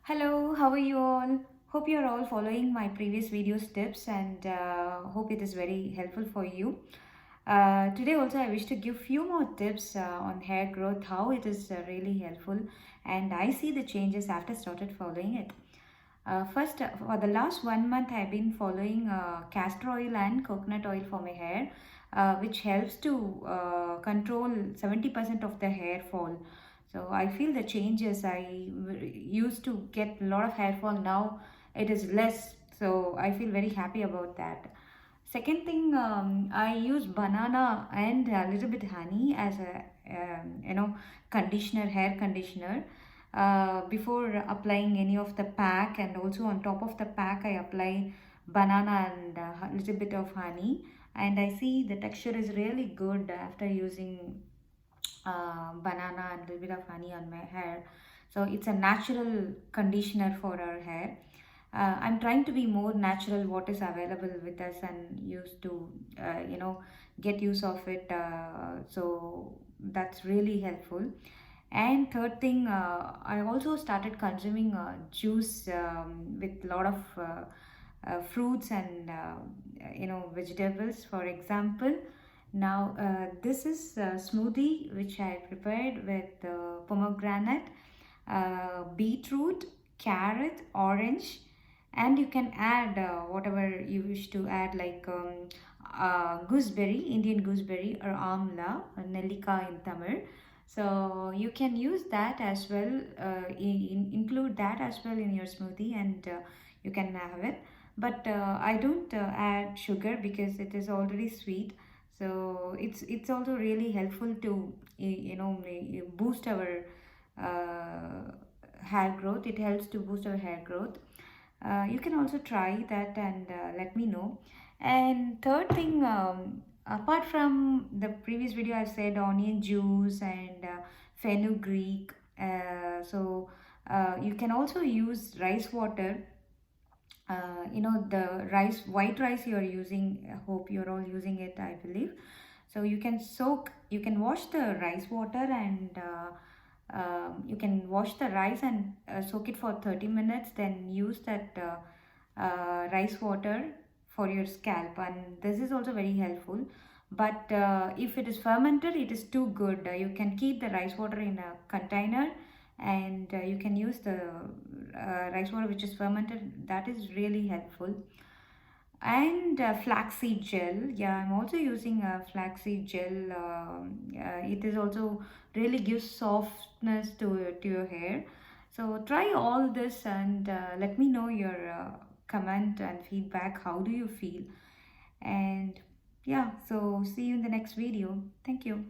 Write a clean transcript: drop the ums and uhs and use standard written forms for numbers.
Hello, how are you all? Hope you're all following my previous videos tips and hope it is very helpful for you. Today also I wish to give few more tips on hair growth, how it is really helpful, and I see the changes after started following it. First, for the last 1 month, I've been following castor oil and coconut oil for my hair, which helps to control 70% of the hair fall. So I feel the changes. Used to get a lot of hair fall. Now it is less. So I feel very happy about that. Second thing, I use banana and a little bit honey as a conditioner, hair conditioner, before applying any of the pack, and also on top of the pack I apply banana and a little bit of honey, and I see the texture is really good after using banana and a little bit of honey on my hair. So it's a natural conditioner for our hair. I'm trying to be more natural what is available with us and used to get use of it, so that's really helpful. And third thing, I also started consuming juice with a lot of fruits and vegetables. For example, now this is a smoothie which I prepared with pomegranate, beetroot, carrot, orange, and you can add whatever you wish to add, like gooseberry, Indian gooseberry, or amla, or nellika in Tamil. So you can use that as well, include that as well in your smoothie, and you can have it. But I don't add sugar because it is already sweet. So it's also really helpful to boost our uh, hair growth. It helps to boost our hair growth. You can also try that and let me know. And third thing, apart from the previous video, I've said onion juice and fenugreek. You can also use rice water. The white rice you're using, I hope you're all using it, I believe. So you can wash the rice water, and you can wash the rice and soak it for 30 minutes, then use that rice water for your scalp, and this is also very helpful. But if it is fermented, it is too good. You can keep the rice water in a container, and you can use the rice water which is fermented. That is really helpful. And flaxseed gel, yeah, I'm also using flaxseed gel. It is also really gives softness to your hair. So try all this and let me know your comment and feedback. How do you feel? And yeah, so see you in the next video. Thank you.